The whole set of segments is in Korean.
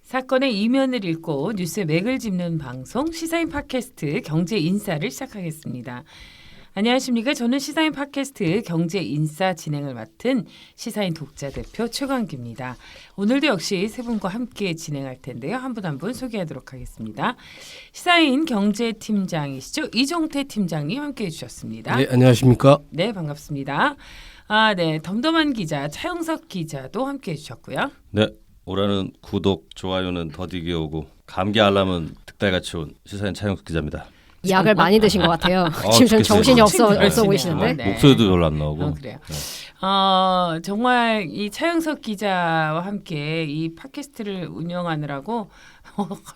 사건의 이면을 읽고 뉴스의 맥을 짚는 방송 시사인 팟캐스트 경제인싸를 시작하겠습니다. 안녕하십니까. 저는 시사인 팟캐스트 경제인싸 진행을 맡은 시사인 독자 대표 최광기입니다. 오늘도 역시 세 분과 함께 진행할 텐데요. 한 분 한 분 소개하도록 하겠습니다. 시사인 경제팀장이시죠. 이종태 팀장님 함께해 주셨습니다. 네, 안녕하십니까. 네, 반갑습니다. 네, 덤덤한 기자 차영석 기자도 함께해 주셨고요. 네, 올해는 구독, 좋아요는 더디게 오고 감기 알람은 득달같이 온 시사인 차영석 기자입니다. 약을 많이 드신 것 같아요. 지금 정신이 없어 보이시는데. 네. 목소리도 별로 안 나오고. 그래요. 정말 이 차영석 기자와 함께 이 팟캐스트를 운영하느라고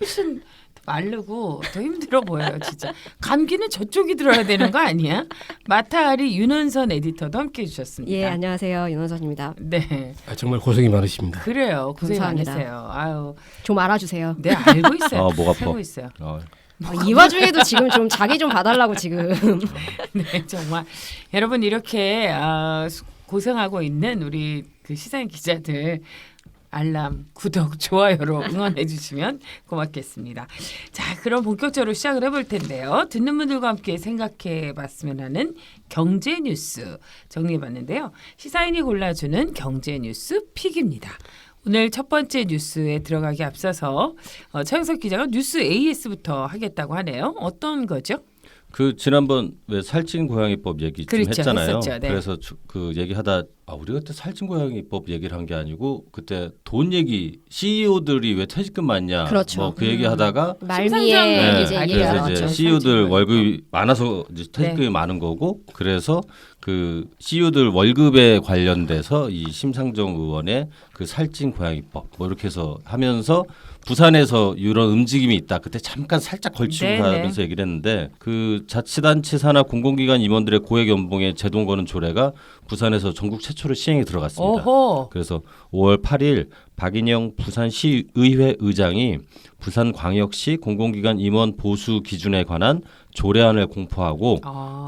훨씬 마르고 더 힘들어 보여요. 진짜 감기는 저쪽이 들어야 되는 거 아니야? 마타하리 윤원선 에디터도 함께해 주셨습니다. 예, 안녕하세요. 윤원선입니다. 네, 정말 고생이 많으십니다. 그래요. 고생 감사합니다. 많으세요. 아유, 좀 알아주세요. 네, 알고 있어요. 목 아파. 알고 있어요. 이 와중에도 지금 좀 자기 좀 봐달라고 지금. 네, 정말 여러분 이렇게 고생하고 있는 우리 그 시사인 기자들 알람, 구독, 좋아요로 응원해 주시면 고맙겠습니다. 자, 그럼 본격적으로 시작을 해볼 텐데요. 듣는 분들과 함께 생각해 봤으면 하는 경제 뉴스 정리해봤는데요. 시사인이 골라주는 경제 뉴스 픽입니다. 오늘 첫 번째 뉴스에 들어가기 앞서서 차영석 기자가 뉴스 AS부터 하겠다고 하네요. 어떤 거죠? 그 지난번 왜 살찐 고양이법 얘기 좀 그렇죠, 했잖아요. 했었죠, 네. 그래서 그 얘기하다 우리가 그때 살찐 고양이법 얘기를 한 게 아니고 그때 돈 얘기 CEO들이 왜 퇴직금 많냐 그렇죠. 뭐 그 얘기하다가 말미에 이제 얘기가 그래서 나왔죠. 이제 CEO들 월급이 많아서 이제 퇴직금이 네. 많은 거고 그래서 그 CEO들 월급에 관련돼서 이 심상정 의원의 그 살찐 고양이법 뭐 이렇게 해서 하면서 부산에서 이런 움직임이 있다. 그때 잠깐 살짝 걸치고 네네. 가면서 얘기를 했는데 그 자치단체 산하 공공기관 임원들의 고액 연봉에 제동 거는 조례가 부산에서 전국 최초로 시행에 들어갔습니다. 오호. 그래서 5월 8일 박인영 부산시의회 의장이 부산광역시 공공기관 임원 보수 기준에 관한 조례안을 공포하고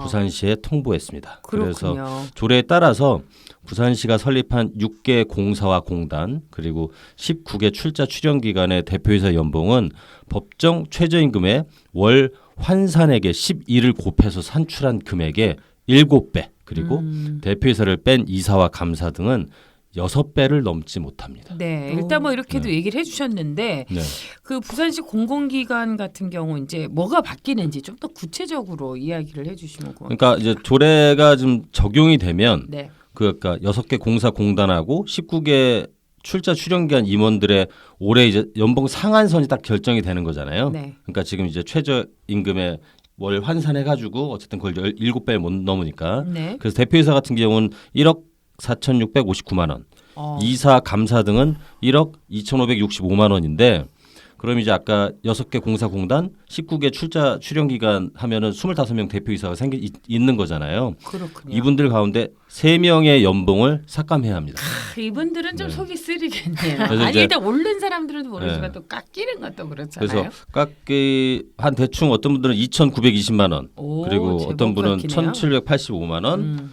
부산시에 통보했습니다. 그렇군요. 그래서 조례에 따라서 부산시가 설립한 6개 공사와 공단 그리고 19개 출자 출연기관의 대표이사 연봉은 법정 최저임금의 월 환산액의 12를 곱해서 산출한 금액의 7배 그리고 대표이사를 뺀 이사와 감사 등은 6배를 넘지 못합니다. 네, 일단 뭐 이렇게도 얘기를 해주셨는데 네. 그 부산시 공공기관 같은 경우 이제 뭐가 바뀌는지 좀 더 구체적으로 이야기를 해주시면 고맙겠습니다. 그러니까 이제 조례가 좀 적용이 되면 네. 그러니까 6개 공사 공단하고 19개 출자 출연기관 임원들의 올해 이제 연봉 상한선이 딱 결정이 되는 거잖아요. 네. 그러니까 지금 이제 최저임금의 월 환산해 가지고 어쨌든 그걸 7배를 못 넘으니까. 네. 그래서 대표이사 같은 경우는 1억 4,659만 원. 이사 감사 등은 1억 2,565만 원인데 그럼 이제 아까 6개 공사 공단 19개 출자 출연기관 하면은 25명 대표이사가 있는 거잖아요. 그렇군요. 이분들 가운데 3명의 연봉을 삭감해야 합니다. 이분들은 좀 속이 쓰리겠네요. 그래서 아니 이제- 일단 오른 사람들은 모르지만 네. 또 깎이는 것도 그렇잖아요. 그래서 깎기 한 대충 어떤 분들은 2,920만 원 오, 그리고 제법 어떤 분은 깎이네요. 1,785만 원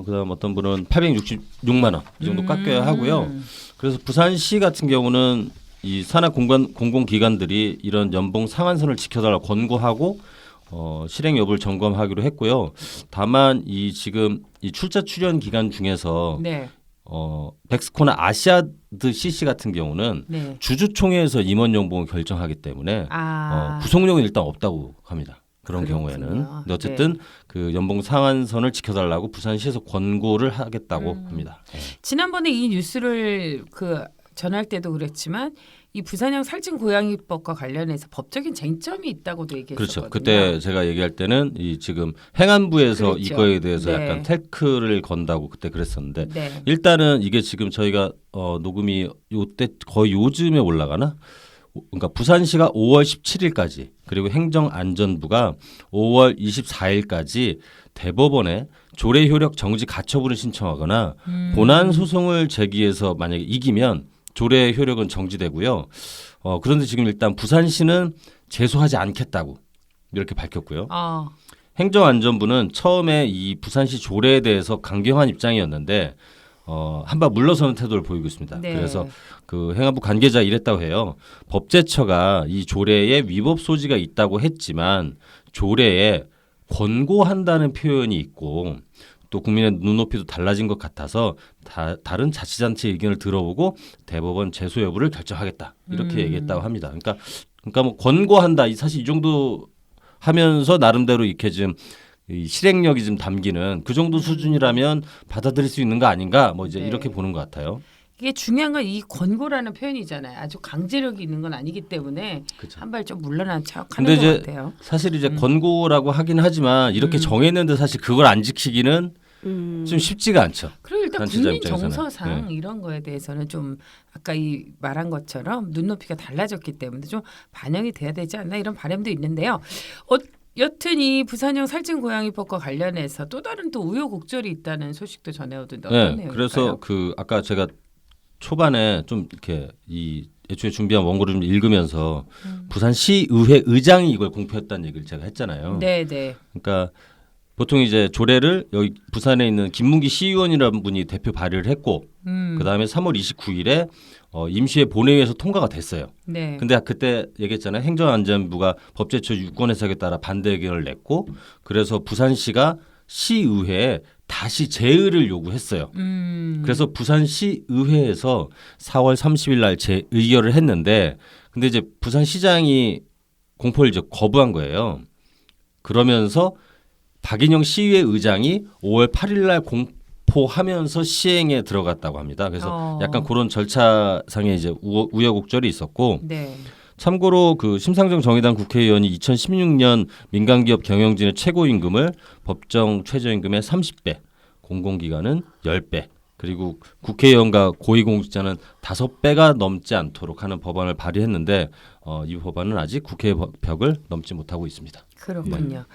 그다음 어떤 분은 866만 원 이 정도 깎여야 하고요. 그래서 부산시 같은 경우는 이 산하 공공기관들이 이런 연봉 상한선을 지켜달라고 권고하고 실행 여부를 점검하기로 했고요. 다만 이 지금 이 출자 출연 기간 중에서 네. 백스코나 아시아드 CC 같은 경우는 네. 주주총회에서 임원 연봉을 결정하기 때문에 구속력은 일단 없다고 합니다. 그런 그렇군요. 경우에는. 근데 어쨌든 그 연봉 상한선을 지켜달라고 부산시에서 권고를 하겠다고 합니다. 네. 지난번에 이 뉴스를 전할 때도 그랬지만 이 부산형 살찐 고양이법과 관련해서 법적인 쟁점이 있다고도 얘기했었거든요. 그렇죠. 그때 제가 얘기할 때는 이 지금 행안부에서 그렇죠. 이거에 대해서 네. 약간 태클을 건다고 그때 그랬었는데 네. 일단은 이게 지금 저희가 녹음이 요때 거의 요즘에 올라가나? 그러니까 부산시가 5월 17일까지 그리고 행정안전부가 5월 24일까지 대법원에 조례 효력 정지 가처분을 신청하거나 본안 소송을 제기해서 만약에 이기면 조례 효력은 정지되고요. 그런데 지금 일단 부산시는 제소하지 않겠다고 이렇게 밝혔고요. 행정안전부는 처음에 이 부산시 조례에 대해서 강경한 입장이었는데 한발 물러서는 태도를 보이고 있습니다. 네. 그래서 그 행안부 관계자 이랬다고 해요. 법제처가 이 조례에 위법 소지가 있다고 했지만 조례에 권고한다는 표현이 있고 또 국민의 눈높이도 달라진 것 같아서 다른 자치단체 의견을 들어보고 대법원 제소 여부를 결정하겠다 이렇게 얘기했다고 합니다. 그러니까 뭐 권고한다 사실 이 정도 하면서 나름대로 이렇게 좀 이 실행력이 좀 담기는 그 정도 수준이라면 받아들일 수 있는 거 아닌가 뭐 이제 네. 이렇게 보는 것 같아요. 이게 중요한 건 이 권고라는 표현이잖아요. 아주 강제력이 있는 건 아니기 때문에 그렇죠. 한 발 좀 물러난 척하는 근데 것 이제 같아요. 사실 이제 권고라고 하긴 하지만 이렇게 정했는데 사실 그걸 안 지키기는 좀 쉽지가 않죠. 그리고 일단 단체자 국민 입장에서는. 정서상 이런 거에 대해서는 좀 아까 이 말한 것처럼 눈높이가 달라졌기 때문에 좀 반영이 돼야 되지 않나 이런 바람도 있는데요. 여튼 이 부산형 살찐 고양이법과 관련해서 또 다른 또 우여곡절이 있다는 소식도 전해오던데 어떤 내용일까요? 그래서 그 아까 제가 초반에 좀 이렇게 이 애초에 준비한 원고를 좀 읽으면서 부산시의회 의장이 이걸 공표했다는 얘기를 제가 했잖아요. 네. 그러니까 보통 이제 조례를 여기 부산에 있는 김문기 시의원이라는 분이 대표 발의를 했고 그다음에 3월 29일에 임시회 본회의에서 통과가 됐어요. 네. 근데 그때 얘기했잖아요. 행정안전부가 법제처 유권 해석에 따라 반대 의견을 냈고 그래서 부산시가 시의회에 다시 재의를 요구했어요. 그래서 부산시의회에서 4월 30일 날 재의결을 했는데 근데 이제 부산시장이 공포를 이제 거부한 거예요. 그러면서 박인영 시의회 의장이 5월 8일 날 공포하면서 시행에 들어갔다고 합니다. 그래서 약간 그런 절차상의 이제 우여곡절이 있었고 네. 참고로 그 심상정 정의당 국회의원이 2016년 민간기업 경영진의 최고임금을 법정 최저임금의 30배, 공공기관은 10배, 그리고 국회의원과 고위공직자는 5배가 넘지 않도록 하는 법안을 발의했는데 이 법안은 아직 국회의 벽을 넘지 못하고 있습니다. 그렇군요.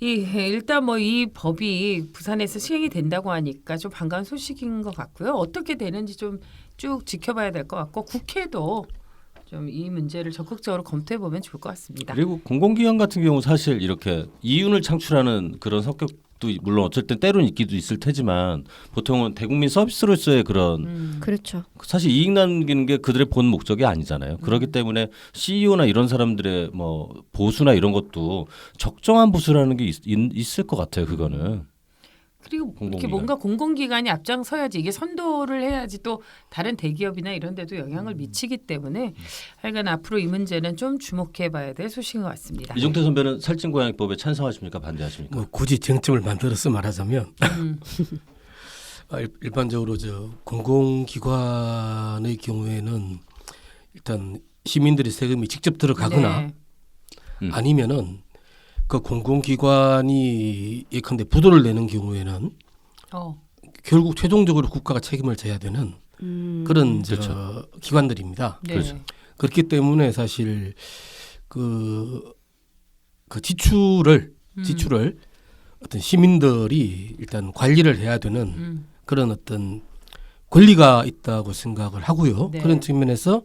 일단 뭐 이 법이 부산에서 시행이 된다고 하니까 좀 반가운 소식인 것 같고요. 어떻게 되는지 좀 쭉 지켜봐야 될 것 같고 국회도 좀 이 문제를 적극적으로 검토해 보면 좋을 것 같습니다. 그리고 공공기관 같은 경우 사실 이렇게 이윤을 창출하는 그런 성격도 물론 어쩔 땐 때로는 있기도 있을 테지만 보통은 대국민 서비스로서의 그런 그렇죠. 사실 이익 남기는 게 그들의 본 목적이 아니잖아요. 그렇기 때문에 CEO나 이런 사람들의 뭐 보수나 이런 것도 적정한 보수라는 게 있을 것 같아요. 그거는. 그리고 이렇게 공공기관. 뭔가 공공기관이 앞장서야지 이게 선도를 해야지 또 다른 대기업이나 이런 데도 영향을 미치기 때문에 하여간 앞으로 이 문제는 좀 주목해 봐야 될 소식인 것 같습니다. 이종태 선배는 살찐고양이법에 찬성하십니까? 반대하십니까? 뭐 굳이 쟁점을 만들어서 말하자면 일반적으로 저 공공기관의 경우에는 일단 시민들의 세금이 직접 들어가거나 네. 아니면은 그 공공기관이 예컨대 부도를 내는 경우에는 결국 최종적으로 국가가 책임을 져야 되는 그런 그렇죠. 기관들입니다. 네. 그렇죠. 그렇기 때문에 사실 그 지출을 어떤 시민들이 일단 관리를 해야 되는 그런 어떤 권리가 있다고 생각을 하고요. 네. 그런 측면에서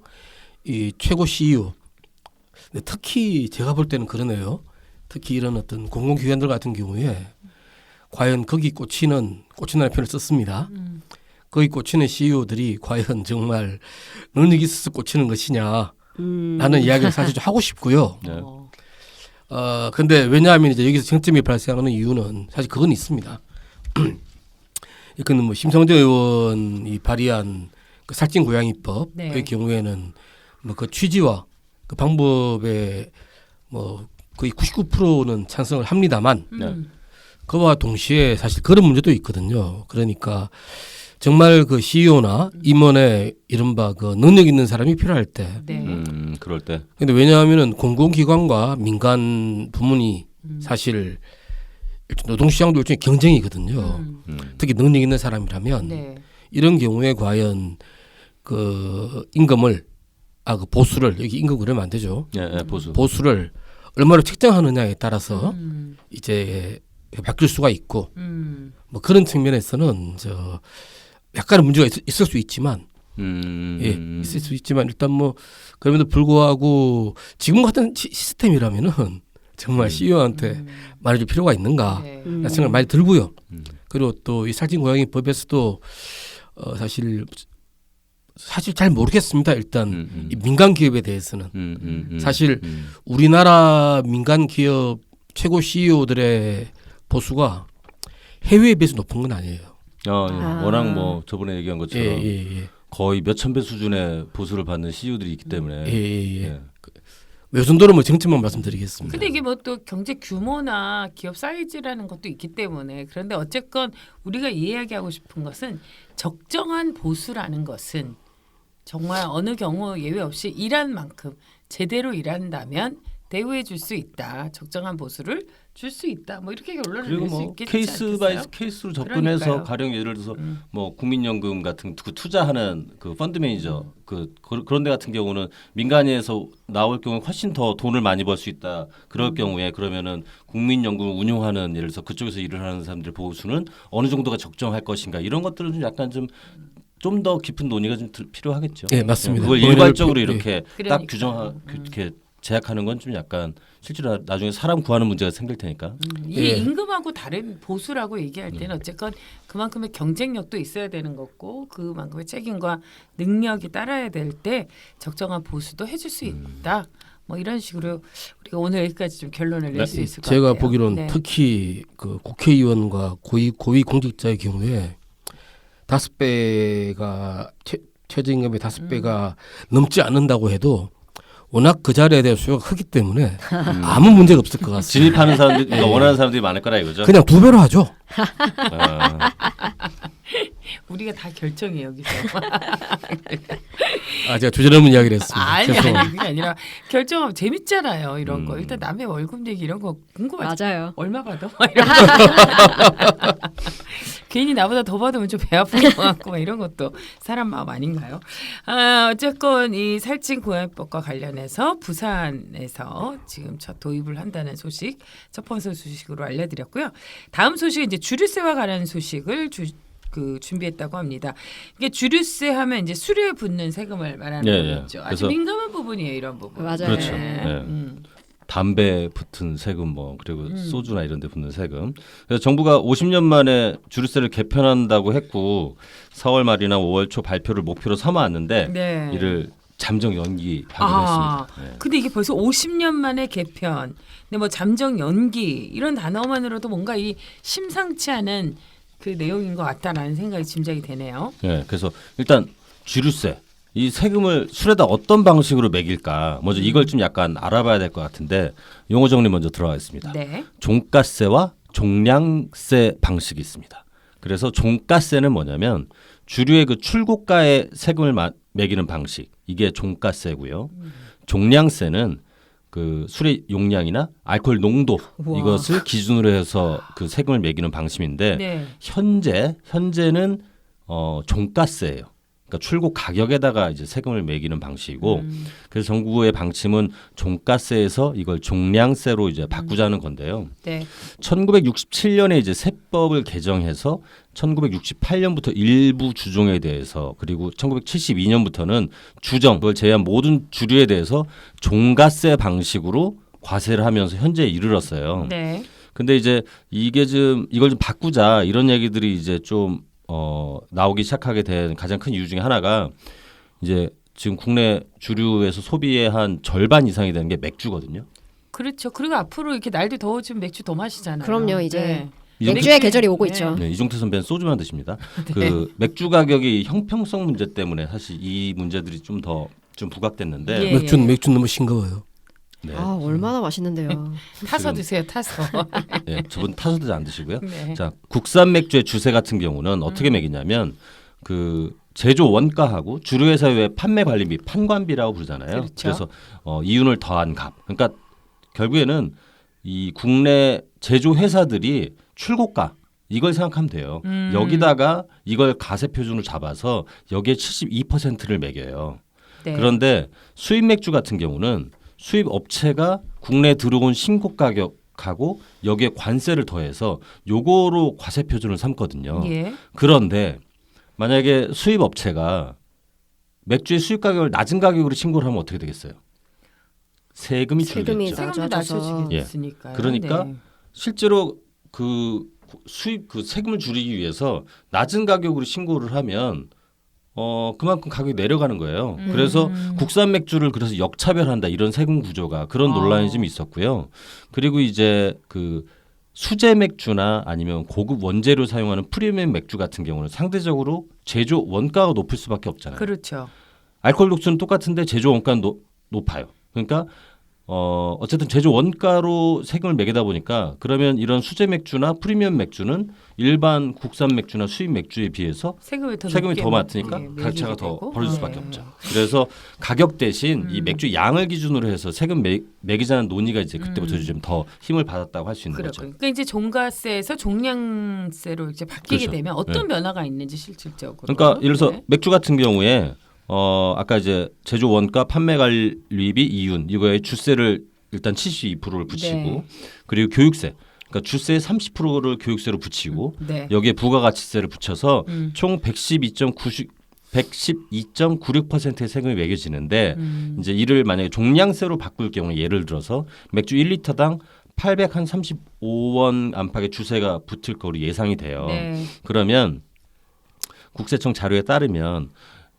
이 최고 CEO 특히 제가 볼 때는 그러네요. 특히 이런 어떤 공공기관들 같은 경우에 과연 거기 꽂히는 표현을 썼습니다. 거기 꽂히는 CEO들이 과연 정말 능력이 있어서 꽂히는 것이냐 라는 이야기를 사실 좀 하고 싶고요. 네. 근데 왜냐하면 이제 여기서 쟁점이 발생하는 이유는 사실 그건 있습니다. 이거는 뭐 심성재 의원이 발의한 그 살찐 고양이법의 네. 경우에는 뭐 그 취지와 그 방법에 뭐 거의 99%는 찬성을 합니다만 그와 동시에 사실 그런 문제도 있거든요. 그러니까 정말 그 CEO나 임원의 이른바 그 능력 있는 사람이 필요할 때. 네. 그럴 때. 근데 왜냐하면은 공공기관과 민간 부문이 사실 노동시장도 일종의 경쟁이거든요. 특히 능력 있는 사람이라면 네. 이런 경우에 과연 그 임금을 그 보수를 여기 임금 그러면 안 되죠. 네, 보수. 보수를 얼마로 책정하느냐에 따라서 이제 바뀔 수가 있고 뭐 그런 측면에서는 저 약간의 문제가 있을 수 있지만 있을 수 있지만 일단 뭐 그럼에도 불구하고 지금 같은 시스템이라면은 정말 CEO한테 말해줄 필요가 있는가 네. 라는 생각을 많이 들고요. 그리고 또 이 살찐 고양이 법에서도 사실 잘 모르겠습니다. 일단 이 민간 기업에 대해서는 사실 우리나라 민간 기업 최고 CEO들의 보수가 해외에 비해서 높은 건 아니에요. 예. 워낙 뭐 저번에 얘기한 것처럼 예. 거의 몇천 배 수준의 보수를 받는 CEO들이 있기 때문에 예. 외순도로 뭐 정점만 말씀드리겠습니다. 근데 이게 뭐 또 경제 규모나 기업 사이즈라는 것도 있기 때문에 그런데 어쨌건 우리가 이야기하고 싶은 것은 적정한 보수라는 것은 정말 어느 경우 예외 없이 일한 만큼 제대로 일한다면 대우해 줄 수 있다. 적정한 보수를 줄 수 있다. 뭐 이렇게 결론을 그리고 낼 수 뭐 있겠지 케이스 않겠어요? 바이 케이스로 접근해서 그러니까요. 가령 예를 들어서 뭐 국민연금 같은 그 투자하는 그 펀드 매니저 그런 데 같은 경우는 민간에서 나올 경우 훨씬 더 돈을 많이 벌 수 있다. 그럴 경우에 그러면은 국민연금을 운용하는 예를 들어서 그쪽에서 일을 하는 사람들의 보수는 어느 정도가 적정할 것인가 이런 것들은 좀 약간 좀 더 깊은 논의가 좀 필요하겠죠. 네, 맞습니다. 그걸 본인을 일괄적으로 네. 이렇게 딱 그러니까요. 이렇게 제약하는 건 좀 약간 실제로 나중에 사람 구하는 문제가 생길 테니까. 이게 예. 임금하고 다른 보수라고 얘기할 때는 어쨌건 그만큼의 경쟁력도 있어야 되는 거고 그만큼의 책임과 능력이 따라야 될 때 적정한 보수도 해줄 수 있다. 뭐 이런 식으로 우리가 오늘 여기까지 좀 결론을 낼 수 있을 것 같아요. 제가 보기로는 네. 특히 그 국회의원과 고위 공직자의 경우에 5배가 최저임금의 5배가 넘지 않는다고 해도 워낙 그 자리에 대한 수요가 크기 때문에 아무 문제가 없을 것 같습니다. 진입하는 사람들, 그러니까 원하는 사람들이 많을 거라 이거죠. 그냥 2배로 하죠. 아, 우리가 다 결정해 여기서. 제가 주저넘은 이야기를 했습니다. 아니 죄송합니다. 그게 아니라 결정하면 재밌잖아요. 이런 거 일단 남의 월급 얘기 이런 거 궁금하지. 맞아요. 얼마 받아? 막 이런 거. 괜히 나보다 더 받으면 좀 배 아픈 것 같고 막 이런 것도 사람 마음 아닌가요? 어쨌건 이 살찐 고양이법과 관련해서 부산에서 지금 첫 도입을 한다는 소식 첫 번째 소식으로 알려드렸고요. 다음 소식은 이제 주류세와 관한 소식을 준비했다고 합니다. 이게 주류세 하면 이제 수료에 붙는 세금을 말하는 예, 거죠. 예. 아주 그래서- 민감한 부분이에요, 이런 부분. 맞아요. 그렇죠. 네. 네. 담배 붙은 세금 뭐 그리고 소주나 이런 데 붙는 세금. 그래서 정부가 50년 만에 주류세를 개편한다고 했고 4월 말이나 5월 초 발표를 목표로 삼아왔는데 네. 이를 잠정 연기하기로 아, 했습니다. 네. 근데 이게 벌써 50년 만에 개편. 근데 뭐 잠정 연기 이런 단어만으로도 뭔가 이 심상치 않은 그 내용인 것 같다라는 생각이 짐작이 되네요. 네, 그래서 일단 주류세 이 세금을 술에다 어떤 방식으로 매길까 먼저 이걸 좀 약간 알아봐야 될 것 같은데 용어 정리 먼저 들어가겠습니다. 네. 종가세와 종량세 방식이 있습니다. 그래서 종가세는 뭐냐면 주류의 그 출고가에 세금을 매기는 방식 이게 종가세고요. 종량세는 그 술의 용량이나 알코올 농도 우와. 이것을 기준으로 해서 그 세금을 매기는 방식인데 네. 현재는 종가세예요. 그러니까 출고 가격에다가 이제 세금을 매기는 방식이고 그래서 정부의 방침은 종가세에서 이걸 종량세로 이제 바꾸자는 건데요. 네. 1967년에 이제 세법을 개정해서 1968년부터 일부 주종에 대해서 그리고 1972년부터는 주정 그걸 제외한 모든 주류에 대해서 종가세 방식으로 과세를 하면서 현재에 이르렀어요. 네. 근데 이제 이걸 좀 바꾸자 이런 얘기들이 이제 좀 나오기 시작하게 된 가장 큰 이유 중에 하나가 이제 지금 국내 주류에서 소비의 한 절반 이상이 되는 게 맥주거든요. 그렇죠. 그리고 앞으로 이렇게 날도 더워지면 맥주 더 마시잖아요. 그럼요, 이제. 네. 맥주의 계절이 오고 네. 있죠. 네, 이종태 선배는 소주만 드십니다. 그 맥주 가격이 형평성 문제 때문에 사실 이 문제들이 좀 부각됐는데 예. 맥주 너무 싱거워요. 네, 얼마나 맛있는데요. 타서 지금- 드세요. 타서. 네, 저분 타서도 안 드시고요. 네. 자, 국산 맥주의 주세 같은 경우는 어떻게 매기냐면 그 제조 원가하고 주류회사의 왜 판매 관리비, 판관비라고 부르잖아요. 그렇죠. 그래서 이윤을 더한 값. 그러니까 결국에는 이 국내 제조 회사들이 출고가 이걸 생각하면 돼요. 여기다가 이걸 가세 표준으로 잡아서 여기에 72%를 매겨요. 네. 그런데 수입 맥주 같은 경우는 수입 업체가 국내에 들어온 신고 가격하고 여기에 관세를 더해서 요거로 과세 표준을 삼거든요. 예. 그런데 만약에 수입 업체가 맥주의 수입 가격을 낮은 가격으로 신고를 하면 어떻게 되겠어요? 세금이 세금이 줄겠죠. 나- 세금도 낮아져서. 낮춰지겠으니까요. 그러니까 네. 실제로 그 수입 그 세금을 줄이기 위해서 낮은 가격으로 신고를 하면 그만큼 가격이 내려가는 거예요. 그래서 국산 맥주를 그래서 역차별한다 이런 세금 구조가 그런 논란이 좀 있었고요. 그리고 이제 그 수제 맥주나 아니면 고급 원재료 사용하는 프리미엄 맥주 같은 경우는 상대적으로 제조 원가가 높을 수밖에 없잖아요. 그렇죠. 알코올 도수는 똑같은데 제조 원가는 높아요. 그러니까 어쨌든 제조 원가로 세금을 매기다 보니까 그러면 이런 수제 맥주나 프리미엄 맥주는 일반 국산 맥주나 수입 맥주에 비해서 세금이 더 많으니까 가격차가 더 벌어질 수밖에 없죠. 그래서 가격 대신 이 맥주 양을 기준으로 해서 세금 매기자는 논의가 이제 그때부터 좀 더 힘을 받았다고 할 수 있는 거죠. 그러니까 이제 종가세에서 종량세로 이제 바뀌게 그렇죠. 되면 어떤 변화가 있는지 실질적으로. 그러니까 예를 들어서 맥주 같은 경우에 아까 이제 제조 원가, 판매 관리비, 이윤 이거에 주세를 일단 72%를 붙이고 네. 그리고 교육세. 그러니까 주세의 30%를 교육세로 붙이고 네. 여기에 부가가치세를 붙여서 총 112.96%의 세금이 매겨지는데 이제 이를 만약에 종량세로 바꿀 경우에 예를 들어서 맥주 1리터당 835원 안팎의 주세가 붙을 거로 예상이 돼요. 네. 그러면 국세청 자료에 따르면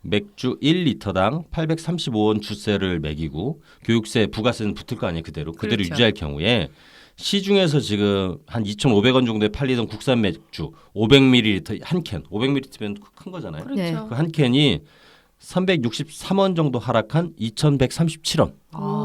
맥주 1리터당 835원 주세를 매기고 교육세, 부가세는 붙을 거 아니에요. 그대로 그렇죠. 유지할 경우에 시중에서 지금 한 2,500원 정도에 팔리던 국산 맥주 500ml 한 캔, 500ml면 큰 거잖아요. 그렇죠. 네. 그 한 캔이 363원 정도 하락한 2,137원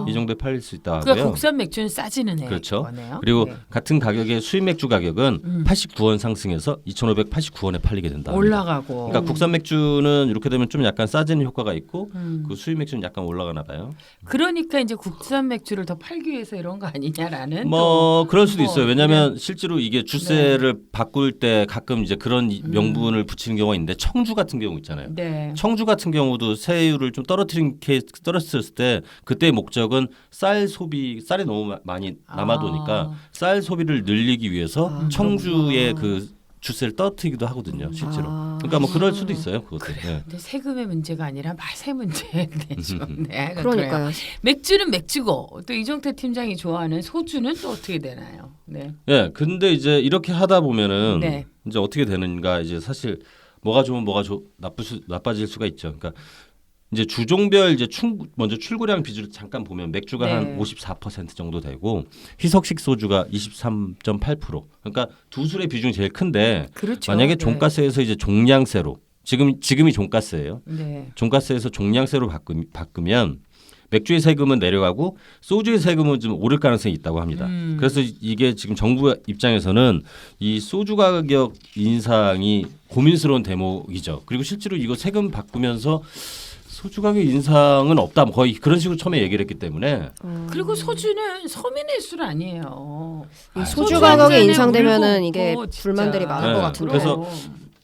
이 정도에 팔릴 수 있다 그러니까 하고요. 국산 맥주는 싸지는 애 그렇죠. 거네요. 그리고 네. 같은 가격의 수입 맥주 가격은 89원 상승해서 2,589원에 팔리게 된다. 올라가고. 그러니까 국산 맥주는 이렇게 되면 좀 약간 싸지는 효과가 있고 그 수입 맥주는 약간 올라가나 봐요. 그러니까 이제 국산 맥주를 더 팔기 위해서 이런 거 아니냐라는. 뭐 그럴 수도 뭐 있어요. 왜냐하면 실제로 이게 주세를 네. 바꿀 때 가끔 이제 그런 명분을 붙이는 경우가 있는데 청주 같은 경우 있잖아요. 네. 청주 같은 경우도 세율을 좀 떨어뜨렸을 때 그때의 목적은 쌀 소비, 쌀이 너무 많이 남아도니까 쌀 소비를 늘리기 위해서 청주의 그 주세를 떨어뜨리기도 하거든요, 실제로. 그러니까 뭐 그럴 수도 있어요, 그것도. 네. 근데 세금의 문제가 아니라 맛의 문제겠죠. 네, 그러니까요. 맥주는 맥주고 또 이종태 팀장이 좋아하는 소주는 또 어떻게 되나요? 네. 예, 근데 이제 이렇게 하다 보면은 네. 이제 어떻게 되는가 이제 사실 뭐가 좋으면 뭐가 나빠질 수가 있죠. 그러니까 이제 주종별 이제 먼저 출고량 비율을 잠깐 보면 맥주가 네. 한 54% 정도 되고 희석식 소주가 23.8%. 그러니까 두 술의 비중이 제일 큰데 그렇죠. 만약에 네. 종가세에서 이제 종량세로 지금이 종가세예요. 네. 종가세에서 종량세로 바꾸면 맥주의 세금은 내려가고 소주의 세금은 좀 오를 가능성이 있다고 합니다. 그래서 이게 지금 정부 입장에서는 이 소주 가격 인상이 고민스러운 대목이죠. 그리고 실제로 이거 세금 바꾸면서 소주 가격 인상은 없다. 거의 그런 식으로 처음에 얘기를 했기 때문에 그리고 소주는 서민의 술 아니에요. 이 소주 소주 가격이 한 잔에 인상되면은 물 이게 붓고 진짜. 불만들이 많을 네, 것 같은데. 그래서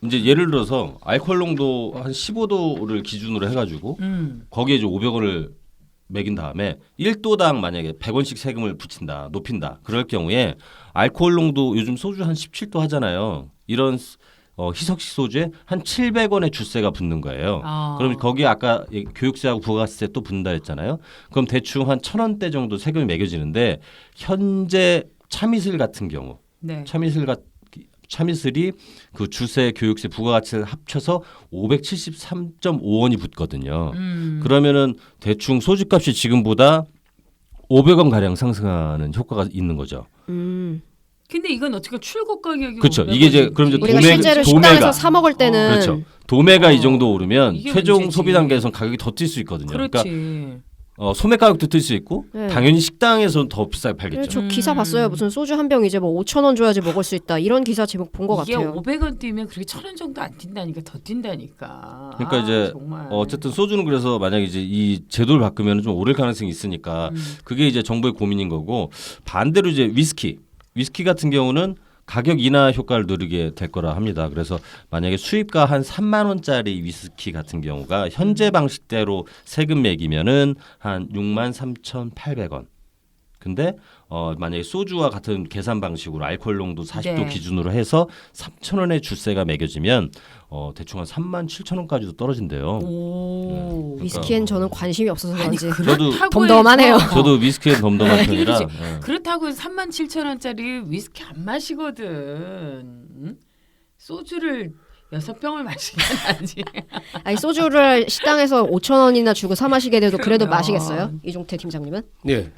이제 예를 들어서 알코올 농도 한 15도를 기준으로 해가지고 거기에 이제 500원을 매긴 다음에 1도당 만약에 100원씩 세금을 붙인다, 높인다. 그럴 경우에 알코올 농도 요즘 소주 한 17도 하잖아요. 이런 희석식 소주에 한 700원의 주세가 붙는 거예요. 그럼 거기에 아까 교육세하고 부가세 또 붙는다 했잖아요. 그럼 대충 한 1,000원대 정도 세금이 매겨지는데 현재 참이슬 같은 경우 네. 참이슬이 그 주세, 교육세, 부가가치를 합쳐서 573.5원이 붙거든요. 그러면은 대충 소주값이 지금보다 500원 가량 상승하는 효과가 있는 거죠. 근데 이건 어떻게 출고 가격이 그렇죠. 이게 이제 그럼 이제 우리가 실제로 도매가. 식당에서 사 먹을 때는 그렇죠. 도매가 이 정도 오르면 이게 최종 문제지. 소비 단계에서는 가격이 더 뛸 수 있거든요. 그렇지. 그러니까 소매 가격도 뛸 수 있고 네. 당연히 식당에서는 더 비싸게 팔겠죠. 저 기사 봤어요. 무슨 소주 한 병 이제 뭐 5,000원 줘야지 먹을 수 있다. 이런 기사 제목 본 것 이게 같아요. 500원 뛰면 그렇게 1,000원 정도 안 뛴다니까 더 뛴다니까. 그러니까 이제 정말. 어쨌든 소주는 그래서 만약에 이제 이 제도를 바꾸면 좀 오를 가능성이 있으니까 그게 이제 정부의 고민인 거고 반대로 이제 위스키 같은 경우는 가격 인하 효과를 누리게 될 거라 합니다. 그래서 만약에 수입가 한 3만 원짜리 위스키 같은 경우가 현재 방식대로 세금 매기면은 한 63,800원. 근데 만약에 소주와 같은 계산 방식으로 알코올 농도 40도 네. 기준으로 해서 3,000원의 주세가 매겨지면 대충 한 37,000원까지도 떨어진대요. 오. 위스키엔 저는 관심이 없어서 아니 그런지 그렇다고 덤덤하네요. 해서- 저도 위스키에 덤덤한 네, 편이라. 그렇지. 예. 그렇다고 37,000원짜리 위스키 안 마시거든. 응? 소주를 6병을 마시긴 하지. 아니 소주를 식당에서 5,000원이나 주고 사 마시게 돼도 그래도 그러면. 마시겠어요? 이종태 팀장님은? 네.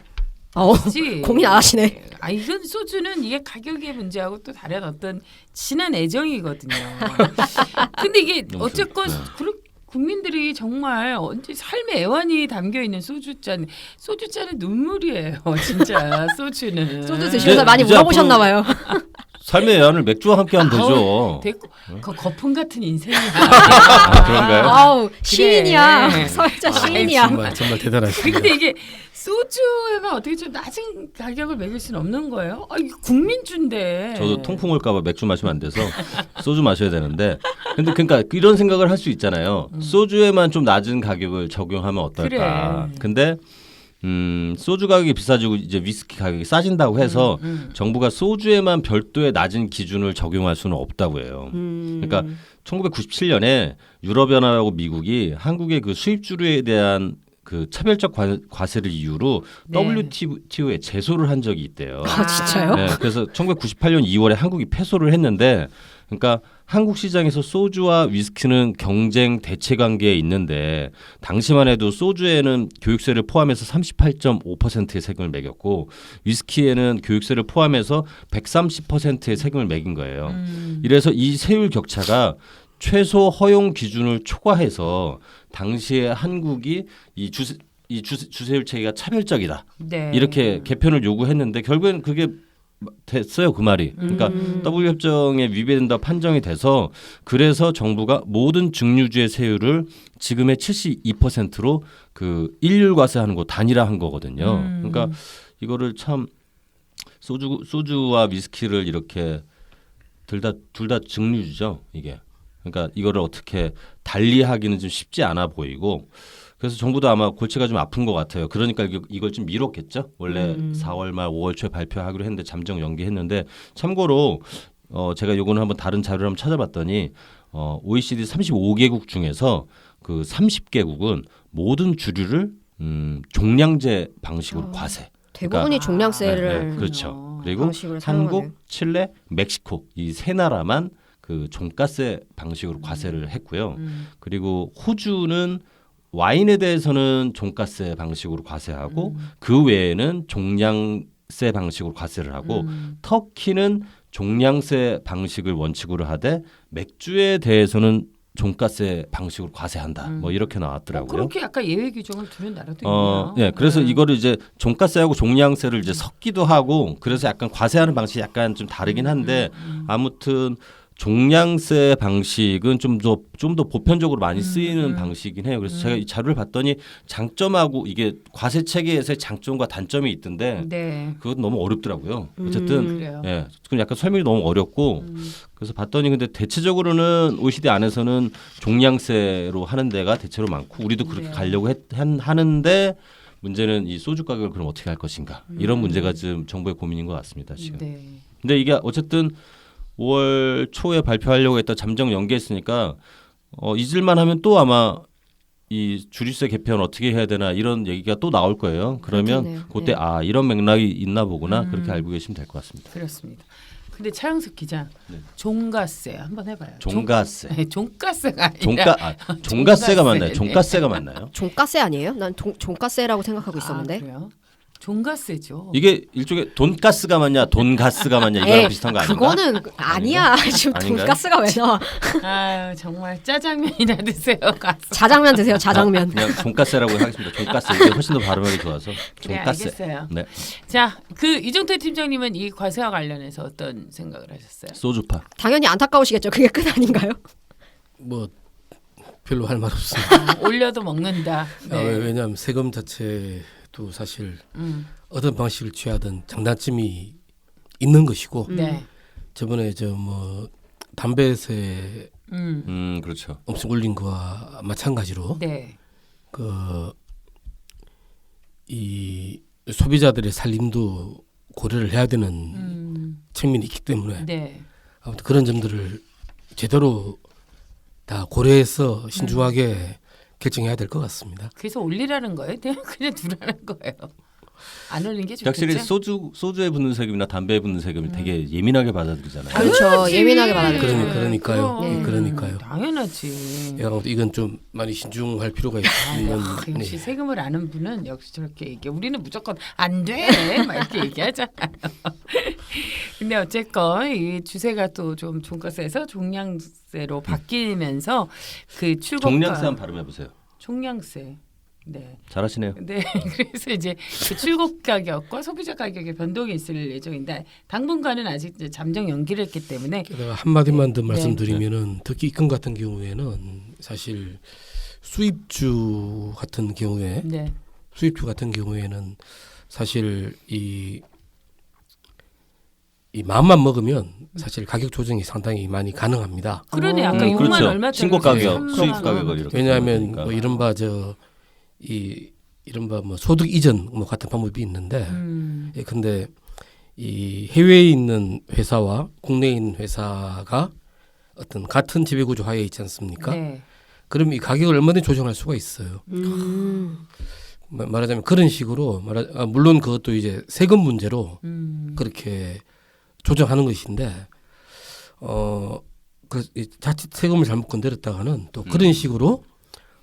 그렇지. 고민 안 하시네. 아 이건 소주는 이게 가격의 문제하고 또 다른 어떤 진한 애정이거든요. 근데 이게 너무 어쨌건 네. 국민들이 정말 언제 삶의 애환이 담겨 있는 소주잔 눈물이에요. 진짜 소주는. 소주 드시면서 많이 이제 물어보셨나 봐요. 삶의 애환을 맥주와 함께하면 되죠. 됐고 그 거품 같은 인생이야. 아, 그런가요? 아우 시인이야. 사회자 아이, 시인이야. 정말 대단하십니다. 근데 이게 소주에만 어떻게 좀 낮은 가격을 매길 수는 없는 거예요? 아, 이게 국민주인데. 저도 통풍 올까봐 맥주 마시면 안 돼서 소주 마셔야 되는데. 근데 그러니까 이런 생각을 할 수 있잖아요. 소주에만 좀 낮은 가격을 적용하면 어떨까. 그래. 근데 소주 가격이 비싸지고 이제 위스키 가격이 싸진다고 해서 정부가 소주에만 별도의 낮은 기준을 적용할 수는 없다고 해요. 그러니까 1997년에 유럽연합하고 미국이 한국의 그 수입주류에 대한 그 차별적 과세를 이유로 네. WTO에 제소를 한 적이 있대요. 아 진짜요? 네, 그래서 1998년 2월에 한국이 패소를 했는데, 그러니까 한국 시장에서 소주와 위스키는 경쟁 대체 관계에 있는데 당시만 해도 소주에는 교육세를 포함해서 38.5%의 세금을 매겼고 위스키에는 교육세를 포함해서 130%의 세금을 매긴 거예요. 이래서 이 세율 격차가 최소 허용 기준을 초과해서 당시에 한국이 이 주세율 체계가 차별적이다. 네. 이렇게 개편을 요구했는데 결국엔 그게 됐어요. 그 말이. 그러니까 W 협정에 위배된다 판정이 돼서 그래서 정부가 모든 증류주의 세율을 지금의 72%로 그 일률 과세하는 거 단일화한 거거든요. 그러니까 이거를 참 소주와 위스키를 이렇게 둘 다 증류주죠. 이게. 그러니까 이거를 어떻게 달리하기는 좀 쉽지 않아 보이고 그래서 정부도 아마 골치가 좀 아픈 것 같아요. 그러니까 이걸 좀 미뤘겠죠. 원래 4월 말 5월 초에 발표하기로 했는데 잠정 연기했는데 참고로 제가 요거는 한번 다른 자료를 한번 찾아봤더니 OECD 35개국 중에서 그 30개국은 모든 주류를 종량제 방식으로 과세. 대부분이 종량세를 네, 그렇죠. 그리고 방식으로 한국, 사용하네요. 칠레, 멕시코 이 세 나라만 그 종가세 방식으로 과세를 했고요. 그리고 호주는 와인에 대해서는 종가세 방식으로 과세하고 그 외에는 종량세 방식으로 과세를 하고 터키는 종량세 방식을 원칙으로 하되 맥주에 대해서는 종가세 방식으로 과세한다. 뭐 이렇게 나왔더라고요. 그렇게 약간 예외 규정을 두는 나라도 있네요. 예, 그래서 이거를 이제 종가세하고 종량세를 이제 섞기도 하고 그래서 약간 과세하는 방식이 약간 좀 다르긴 한데 아무튼 종량세 방식은 좀 더 보편적으로 많이 쓰이는 방식이긴 해요. 그래서 제가 이 자료를 봤더니 장점하고 이게 과세 체계에서의 장점과 단점이 있던데 네. 그건 너무 어렵더라고요. 어쨌든 그래요. 예, 그건 약간 설명이 너무 어렵고 그래서 봤더니 근데 대체적으로는 OECD 안에서는 종량세로 하는 데가 대체로 많고 우리도 그렇게 네. 가려고 하는데 문제는 이 소주 가격을 그럼 어떻게 할 것인가 이런 문제가 지금 정부의 고민인 것 같습니다 지금. 네. 근데 이게 어쨌든 5월 초에 발표하려고 했다 잠정 연기했으니까 잊을만 하면 또 아마 이 주류세 개편 어떻게 해야 되나 이런 얘기가 또 나올 거예요. 그러면 그렇겠네요. 그때 네. 아 이런 맥락이 있나 보구나 그렇게 알고 계시면 될 것 같습니다. 그렇습니다. 근데 차영석 기자 네. 종가세 한번 해봐요. 종가세. 네, 종가세가 아니라 종가세가 종가세. 맞나요? 네. 종가세가 맞나요? 종가세 아니에요? 난 종가세라고 생각하고 있었는데. 아, 그래요? 종가세죠. 이게 일종의 돈가스가 맞냐, 돈가스가 맞냐 이거랑 에이, 비슷한 거 아닌가? 그거는 아니야. 지금 아닌가요? 돈가스가 왜 나와? 아유 정말 짜장면이나 드세요. 가서. 자장면 드세요. 자장면. 그냥 종가세라고 하겠습니다. 종가세 이게 훨씬 더 발음하기 좋아서 그래 종가세. 알겠어요. 네, 자, 그 이종태 팀장님은 이 과세와 관련해서 어떤 생각을 하셨어요? 소주파. 당연히 안타까우시겠죠. 그게 끝 아닌가요? 뭐 별로 할 말 없습니다. 올려도 먹는다. 네. 왜냐하면 세금 자체도 사실 어떤 방식을 취하든 장단점이 있는 것이고 네. 저번에 담배세 그렇죠. 엄청 올린 거와 마찬가지로 네. 이 소비자들의 살림도 고려를 해야 되는 측면이 있기 때문에 네. 아무튼 그런 점들을 제대로 다 고려해서 신중하게 결정해야 될 것 같습니다. 그래서 올리라는 거예요? 그냥 두라는 거예요. 안 올린 게 좋겠죠? 확실히 소주에 붙는 세금이나 담배에 붙는 세금을 되게 예민하게 받아들이잖아요. 그렇죠. 당연하지. 예민하게 받아들이죠. 그러니까요. 네. 그러니까요. 당연하지. 이건 좀 많이 신중할 필요가 아, 있는. 역시 네. 세금을 아는 분은 역시 저렇게 얘기해. 우리는 무조건 안 돼! 막 이렇게 얘기하잖아요. 근데 어쨌건 이 주세가 또 좀 종가세에서 종량세로 바뀌면서 그 출고가 종량세 한번 발음해보세요. 종량세. 네. 잘하시네요. 네. 그래서 이제 그 출고 가격과 소비자 가격의 변동이 있을 예정인데 당분간은 아직 이제 잠정 연기를 했기 때문에 게다가 한마디만 더 네. 말씀드리면은 특히 입금 같은 경우에는 사실 수입주 같은 경우에는 사실 이 마음만 먹으면 사실 가격 조정이 상당히 많이 가능합니다. 그러네. 아까 6만 그렇죠. 얼마 신고 가격, 네. 수입 가격을 이렇게. 왜냐하면 그러니까. 뭐 이른바 뭐 소득 이전 뭐 같은 방법이 있는데, 근데 이 해외에 있는 회사와 국내에 있는 회사가 어떤 같은 지배구조 하에 있지 않습니까? 네. 그럼 이 가격을 얼마든지 조정할 수가 있어요. 말하자면 그런 식으로 물론 그것도 이제 세금 문제로 그렇게 조정하는 것인데 자칫 세금을 잘못 건드렸다가는 또 그런 식으로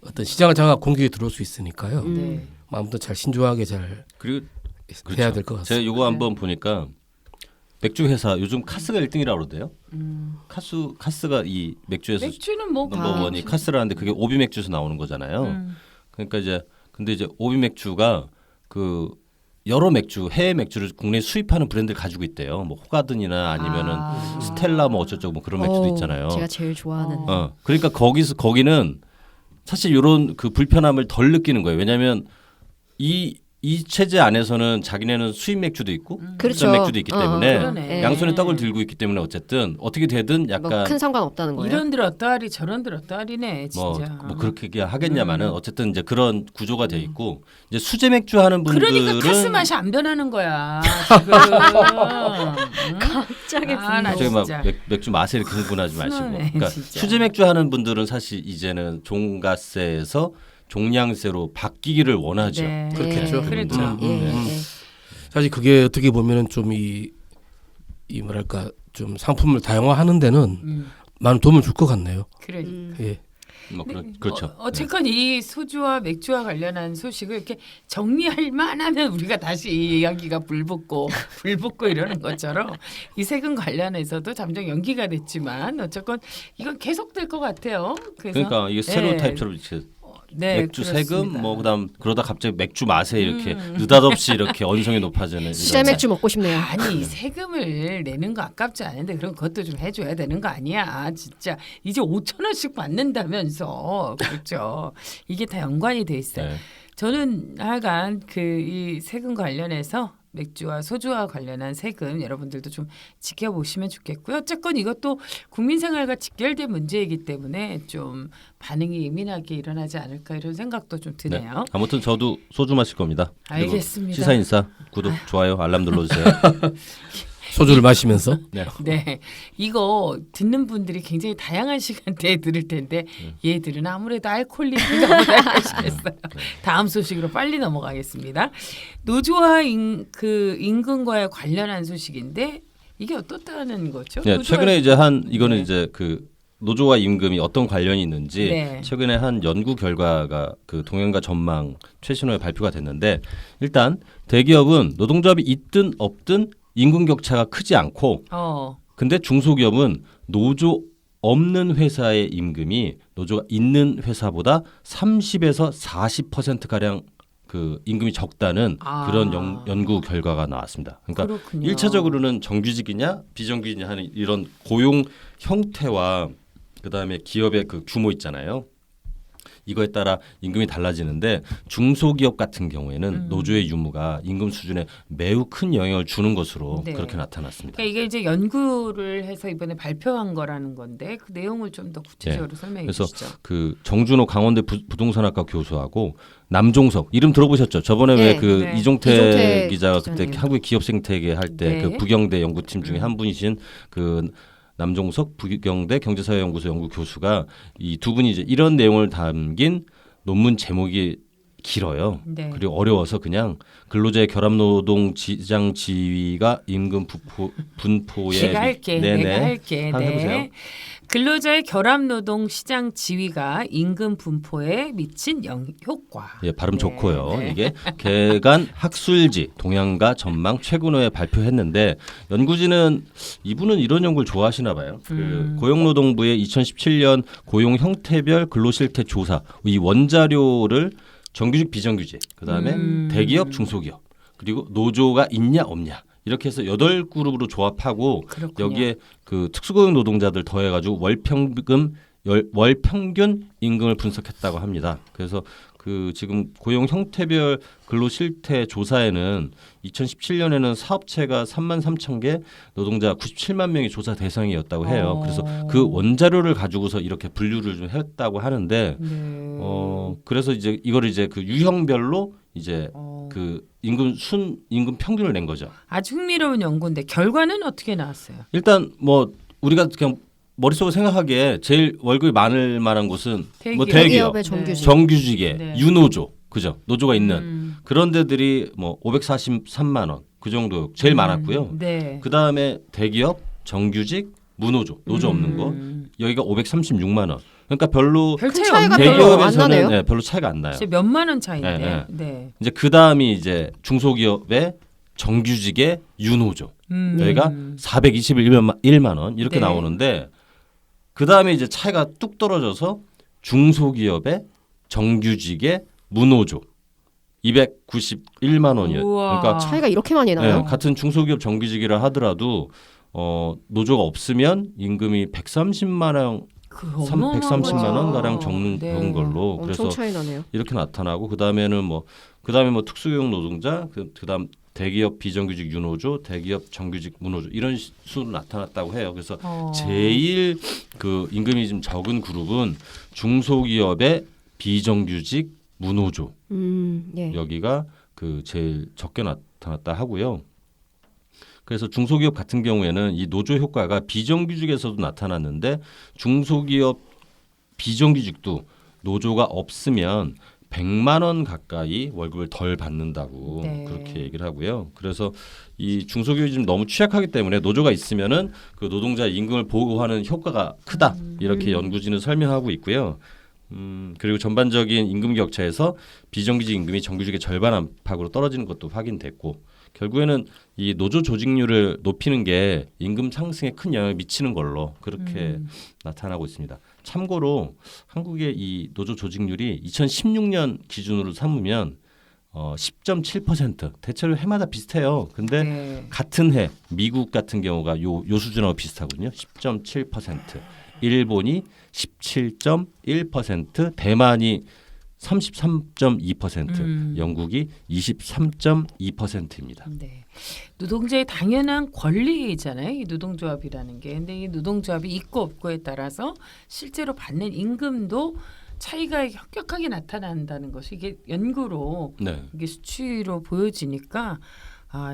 어떤 시장을 장악 공격이 들어올 수 있으니까요. 네. 아무튼 잘 신중하게 잘 그리고 해야 될 것 같습니다. 제가 요거 한번 보니까 맥주 회사 요즘 카스가 1등이라고 그러대요. 카스가 이 맥주에서 맥주는 뭐 넘버원이 카스라는데 그게 오비 맥주에서 나오는 거잖아요. 그러니까 근데 이제 오비 맥주가 그 여러 해외 맥주를 국내에 수입하는 브랜드를 가지고 있대요. 뭐 호가든이나 아니면은 스텔라 뭐 어쩌고 뭐 그런 맥주도 있잖아요. 제가 제일 좋아하는. 그러니까 거기는 사실 이런 그 불편함을 덜 느끼는 거예요. 왜냐하면 이 체제 안에서는 자기네는 수입 맥주도 있고 그렇죠. 국산 맥주도 있기 때문에 그러네. 양손에 떡을 들고 있기 때문에 어쨌든 어떻게 되든 약간 뭐 큰 상관 없다는 거예요. 이런들 어떠하리 저런들 어떠하리네 진짜. 뭐 그렇게 하겠냐마는 어쨌든 이제 그런 구조가 돼 있고 이제 수제 맥주 하는 분들은 그러니까 카스 맛이 안 변하는 거야 지금. 갑자기 나 저기 막 진짜. 맥주 맛에 이렇게 흥분하지 마시고 순하네, 그러니까 진짜. 수제 맥주 하는 분들은 사실 이제는 종가세에서 종량세로 바뀌기를 원하죠. 네. 그렇겠죠. 그렇죠. 사실 그게 어떻게 보면은 좀 이 뭐랄까 좀 상품을 다양화하는 데는 많은 도움을 줄 것 같네요. 그래. 예. 뭐 그렇죠. 어쨌건 이 소주와 맥주와 관련한 소식을 이렇게 정리할 만하면 우리가 다시 이 이야기가 불붙고 이러는 것처럼 이 세금 관련해서도 잠정 연기가 됐지만 어쨌건 이건 계속될 것 같아요. 그래서 그러니까 이게 스테레오타입처럼 이렇게 네, 맥주 그렇습니다. 세금 뭐 그다음 그러다 갑자기 맥주 맛에 이렇게 느닷없이 이렇게 언성이 높아지는 수제 이런 맥주 먹고 싶네요. 아니 세금을 내는 거 아깝지 않은데 그럼 그것도 좀 해줘야 되는 거 아니야 진짜 이제 5천 원씩 받는다면서 그렇죠 이게 다 연관이 돼 있어요. 네. 저는 하여간 그 이 세금 관련해서 맥주와 소주와 관련한 세금 여러분들도 좀 지켜보시면 좋겠고요. 어쨌건 이것도 국민생활과 직결된 문제이기 때문에 좀 반응이 예민하게 일어나지 않을까 이런 생각도 좀 드네요. 네. 아무튼 저도 소주 마실 겁니다. 그리고 알겠습니다. 시사인사 구독 좋아요 알람 눌러주세요. 소주를 마시면서 네. 네, 이거 듣는 분들이 굉장히 다양한 시간대에 들을 텐데 얘들은 아무래도 알코올리인가 보다 하시겠어요. 다음 소식으로 빨리 넘어가겠습니다. 노조와 임금과의 관련한 소식인데 이게 어떻다는 거죠? 네, 노조와- 최근에 이제 이거는 이제 그 노조와 임금이 어떤 관련이 있는지 네. 최근에 한 연구 결과가 그 동향과 전망 최신호에 발표가 됐는데 일단 대기업은 노동조합이 있든 없든 임금 격차가 크지 않고 근데 중소기업은 노조 없는 회사의 임금이 노조가 있는 회사보다 30에서 40% 가량 그 임금이 적다는 그런 연구 결과가 나왔습니다. 그러니까 그렇군요. 1차적으로는 정규직이냐 비정규직이냐 하는 이런 고용 형태와 그다음에 기업의 그 규모 있잖아요. 이거에 따라 임금이 달라지는데 중소기업 같은 경우에는 노조의 유무가 임금 수준에 매우 큰 영향을 주는 것으로 네. 그렇게 나타났습니다. 그러니까 이게 이제 연구를 해서 이번에 발표한 거라는 건데 그 내용을 좀 더 구체적으로 설명해 그래서 주시죠. 그 정준호 강원대 부동산학과 교수하고 남종석 이름 들어보셨죠? 저번에 네, 왜 그 네. 이종태 기자가 그때 기자님. 한국의 기업생태계 할 때 그 네. 부경대 연구팀 중에 한 분이신 그 남종석 부경대 경제사회연구소 연구 교수가 이 두 분이 이제 이런 내용을 담긴 논문 제목이 길어요. 네. 그리고 어려워서 그냥 근로자의 결합노동 지장 지위가 임금 분포에 내가 할게. 네네. 내가 할게. 한번 해보세요. 네. 근로자의 결합노동 시장 지위가 임금 분포에 미친 효과. 예, 발음 네, 좋고요. 네. 이게 개간 학술지 동향과 전망 최근호에 발표했는데 연구진은 이분은 이런 연구를 좋아하시나 봐요. 그 고용노동부의 2017년 고용 형태별 근로실태 조사 이 원자료를 정규직 비정규직 그다음에 대기업 중소기업 그리고 노조가 있냐 없냐 이렇게 해서 8그룹으로 조합하고 그렇군요. 여기에 그 특수고용 노동자들 더해가지고 월 평균 임금을 분석했다고 합니다. 그래서 그 지금 고용 형태별 근로 실태 조사에는 2017년에는 사업체가 3만 3천 개, 노동자 97만 명이 조사 대상이었다고 해요. 그래서 그 원자료를 가지고서 이렇게 분류를 좀 했다고 하는데, 네. 그래서 이제 이걸 이제 그 유형별로 이제 그 임금 평균을 낸 거죠. 아주 흥미로운 연구인데 결과는 어떻게 나왔어요? 일단 뭐 우리가 그냥 머릿속으로 생각하기에 제일 월급이 많을 만한 곳은 뭐 대기업, 대기업의 정규직. 정규직의 네. 유노조, 그죠? 노조가 있는 그런 데들이 뭐 543만 원 그 정도 제일 많았고요. 네. 그 다음에 대기업, 정규직, 무노조, 노조 없는 거 여기가 536만 원. 그러니까 별로 별 큰 차이가 차이가 별로 안 대기업에서는 나네요. 네, 별로 차이가 안 나요. 진짜 몇만 원 차이인데. 네, 네. 이제 그 다음이 이제 중소기업의 정규직의 유노조. 여기가 421만 원 이렇게 네. 나오는데 그 다음에 이제 차이가 뚝 떨어져서 중소기업의 정규직의 무노조 291만 원이에요. 우와. 그러니까 차이가 이렇게 많이 나요? 네, 같은 중소기업 정규직이라 하더라도 노조가 없으면 임금이 130만 원, 그 130만 원 가량 적는 네. 그런 걸로 엄청 그래서 차이 나네요. 이렇게 나타나고 그다음에 뭐 특수고용 노동자 그다음 대기업 비정규직 유노조, 대기업 정규직 무노조 이런 수로 나타났다고 해요. 그래서 제일 그 임금이 좀 적은 그룹은 중소기업의 비정규직 무노조 예. 여기가 그 제일 적게 나타났다 하고요. 그래서 중소기업 같은 경우에는 이 노조 효과가 비정규직에서도 나타났는데 중소기업 비정규직도 노조가 없으면 100만 원 가까이 월급을 덜 받는다고 네. 그렇게 얘기를 하고요. 그래서 이 중소기업이 좀 너무 취약하기 때문에 노조가 있으면은 그 노동자 임금을 보호하는 효과가 크다 이렇게 연구진은 설명하고 있고요. 그리고 전반적인 임금 격차에서 비정규직 임금이 정규직의 절반 안팎으로 떨어지는 것도 확인됐고 결국에는 이 노조 조직률을 높이는 게 임금 상승에 큰 영향을 미치는 걸로 그렇게 나타나고 있습니다. 참고로 한국의 이 노조 조직률이 2016년 기준으로 삼으면 10.7% 대체로 해마다 비슷해요. 근데 네. 같은 해 미국 같은 경우가 요 수준하고 비슷하거든요. 10.7%. 일본이 17.1%, 대만이 33.2%, 영국이 23.2%입니다. 네. 노동자의 당연한 권리잖아요. 이 노동조합이라는 게. 근데 이 노동조합이 있고 없고에 따라서 실제로 받는 임금도 차이가 혁혁하게 나타난다는 것이 이게 연구로 네. 이게 수치로 보여지니까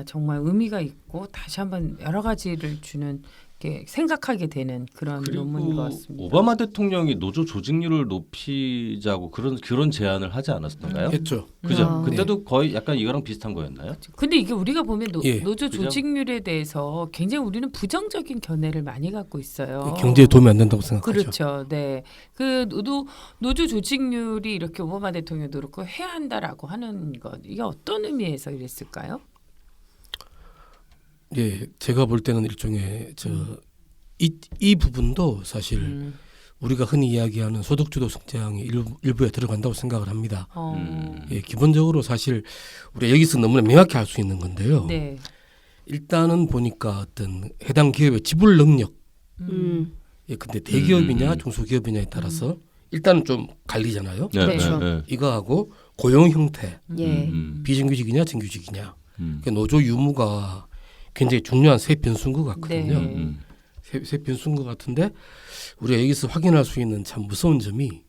정말 의미가 있고 다시 한번 여러 가지를 주는 게 생각하게 되는 그런 논문인 것 그리고 같습니다. 오바마 대통령이 노조 조직률을 높이자고 그런 제안을 하지 않았던가요? 했죠. 그죠? 아, 그때도 거의 약간 이거랑 비슷한 거였나요? 근데 이게 우리가 보면 예. 노조 그죠? 조직률에 대해서 굉장히 우리는 부정적인 견해를 많이 갖고 있어요. 경제에 도움이 안 된다고 생각하죠. 그렇죠. 네. 그 노조 조직률이 이렇게 오바마 대통령도 그렇고 해야 한다라고 하는 것 이게 어떤 의미에서 이랬을까요? 예, 제가 볼 때는 일종의 이 부분도 사실 우리가 흔히 이야기하는 소득주도 성장의 일부에 들어간다고 생각을 합니다. 예, 기본적으로 사실 우리가 여기서 너무나 명확히 알 수 있는 건데요. 네. 일단은 보니까 어떤 해당 기업의 지불 능력, 예, 근데 대기업이냐 중소기업이냐에 따라서 일단은 좀 갈리잖아요. 네, 그렇죠. 이거하고 고용 형태, 예. 비정규직이냐 정규직이냐, 음. 그러니까 노조 유무가 굉장히 중요한 세 변수인 것 같거든요. 네. 세 변수인 것 같은데 우리가 여기서 확인할 수 있는 참 무서운 점이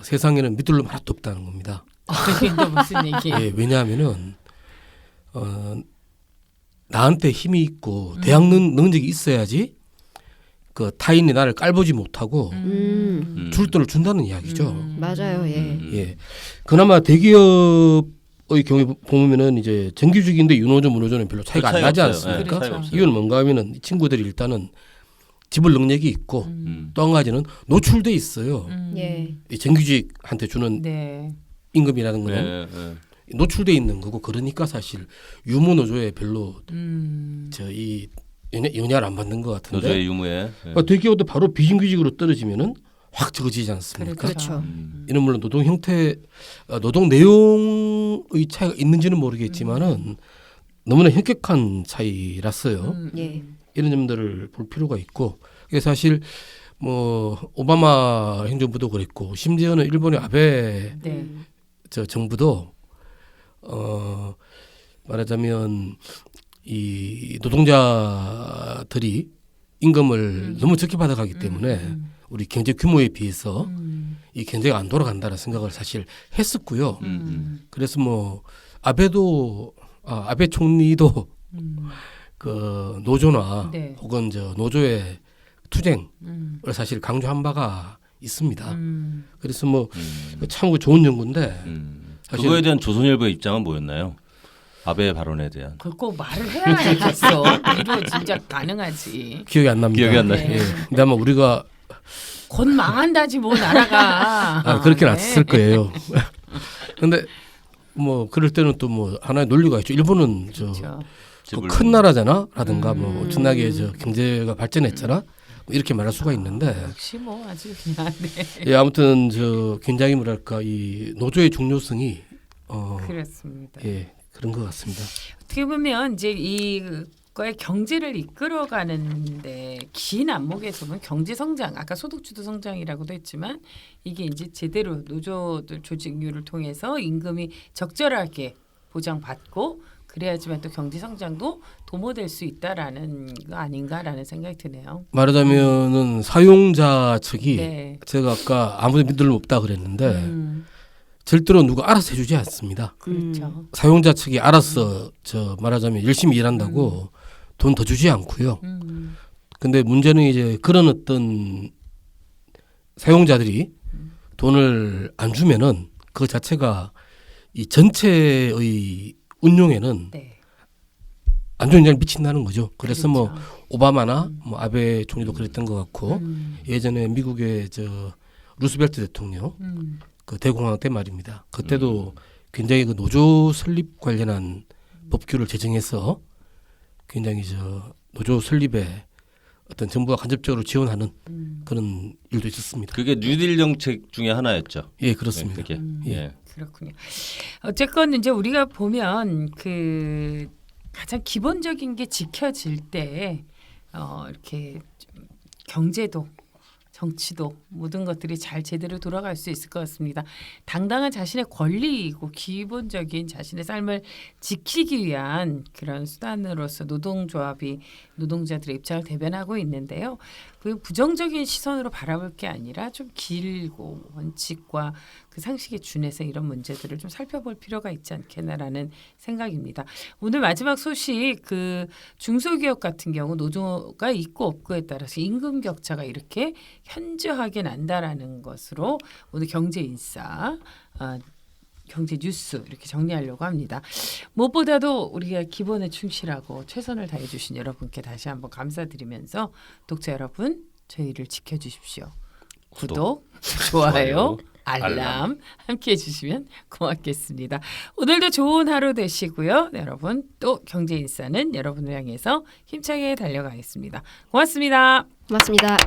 세상에는 믿을 놈 하나도 없다는 겁니다. 그게 이제 무슨 얘기예요? 예, 왜냐하면은 나한테 힘이 있고 대학 능력이 있어야지 그 타인이 나를 깔보지 못하고 줄 돈을 준다는 이야기죠. 맞아요. 예. 예. 그나마 대기업의 경우에 보면은 이제 정규직인데 윤호조, 문호조는 별로 차이가 안 나지 없어요. 않습니까? 차이가 없어요. 이유는 뭔가 하면은 이 친구들이 일단은 지불 능력이 있고 또 한 가지는 노출돼 있어요. 예. 이 정규직한테 주는 네. 임금이라는 거는 네, 네. 노출돼 있는 거고 그러니까 사실 유무노조에 별로 저이 연야를 안 받는 것 같은데 노조의 유무에. 네. 대기업도 바로 비정규직으로 떨어지면은 확 적어지지 않습니까? 그렇죠. 이는 물론 노동 형태, 노동 내용의 차이가 있는지는 모르겠지만은 너무나 현격한 차이라서요. 예. 이런 점들을 볼 필요가 있고, 이게 사실 뭐 오바마 행정부도 그랬고, 심지어는 일본의 아베 네. 저 정부도 말하자면 이 노동자들이 임금을 너무 적게 받아가기 때문에 우리 경제 규모에 비해서 이 경제가 안 돌아간다는 생각을 사실 했었고요. 그래서 뭐 아베 총리도 그 노조나 네. 혹은 저 노조의 투쟁을 사실 강조한 바가 있습니다. 그래서 뭐 참 좋은 연구인데 사실 그거에 대한 조선일보의 입장은 뭐였나요? 아베 발언에 대한. 그걸 꼭 말을 해야 알겠어. 이거 진짜 가능하지. 기억이 안 납니다. 기억이 안 나요. 예. 근데 아마 우리가 곧 망한다지 뭐 나라가. 그렇게는 안 네. 썼을 거예요. 근데 뭐 그럴 때는 또 뭐 하나의 논리가 있죠. 일본은 그렇죠. 저 큰 나라잖아, 라든가 뭐 엄청나게 저 경제가 발전했잖아, 뭐 이렇게 말할 수가 있는데, 역시 뭐 아주 그냥 네. 예, 아무튼 저 굉장히 뭐랄까 이 노조의 중요성이 그렇습니다. 예 그런 것 같습니다. 어떻게 보면 이제 이거의 경제를 이끌어가는데 긴 안목에서 보면 경제 성장, 아까 소득주도 성장이라고도 했지만 이게 이제 제대로 노조들 조직률을 통해서 임금이 적절하게 보장받고 그래야지만 또 경제 성장도 도모될 수 있다라는 거 아닌가라는 생각이 드네요. 말하자면은 사용자 측이 네. 제가 아까 아무도 믿을 수 없다 그랬는데 절대로 누가 알아서 해주지 않습니다. 그렇죠. 사용자 측이 알아서 저 말하자면 열심히 일한다고 돈 더 주지 않고요. 근데 문제는 이제 그런 어떤 사용자들이 돈을 안 주면은 그 자체가 이 전체의 운용에는 네. 안 좋은 영향을 미친다는 거죠. 그래서 뭐 그렇죠. 오바마나 뭐 아베 총리도 그랬던 것 같고 예전에 미국의 저 루스벨트 대통령 그 대공황 때 말입니다. 그때도 굉장히 그 노조 설립 관련한 법규를 제정해서 굉장히 저 노조 설립에 어떤 정부가 간접적으로 지원하는 그런 일도 있었습니다. 그게 뉴딜 정책 중에 하나였죠. 예, 그렇습니다. 그게. 예. 예. 그렇군요. 어쨌건 이제 우리가 보면 그 가장 기본적인 게 지켜질 때 이렇게 좀 경제도 정치도 모든 것들이 잘 제대로 돌아갈 수 있을 것 같습니다. 당당한 자신의 권리이고 기본적인 자신의 삶을 지키기 위한 그런 수단으로서 노동조합이 노동자들의 입장을 대변하고 있는데요. 그 부정적인 시선으로 바라볼 게 아니라 좀 길고 원칙과 그 상식에 준해서 이런 문제들을 좀 살펴볼 필요가 있지 않겠나라는 생각입니다. 오늘 마지막 소식 그 중소기업 같은 경우 노조가 있고 없고에 따라서 임금 격차가 이렇게 현저하게 난다라는 것으로 오늘 경제인싸 경제 뉴스 이렇게 정리하려고 합니다. 무엇보다도 우리가 기본에 충실하고 최선을 다해 주신 여러분께 다시 한번 감사드리면서 독자 여러분 저희를 지켜주십시오. 구독, 좋아요, 알람 함께해 주시면 고맙겠습니다. 오늘도 좋은 하루 되시고요. 네, 여러분 또 경제인싸는 여러분을 향해서 힘차게 달려가겠습니다. 고맙습니다. 고맙습니다.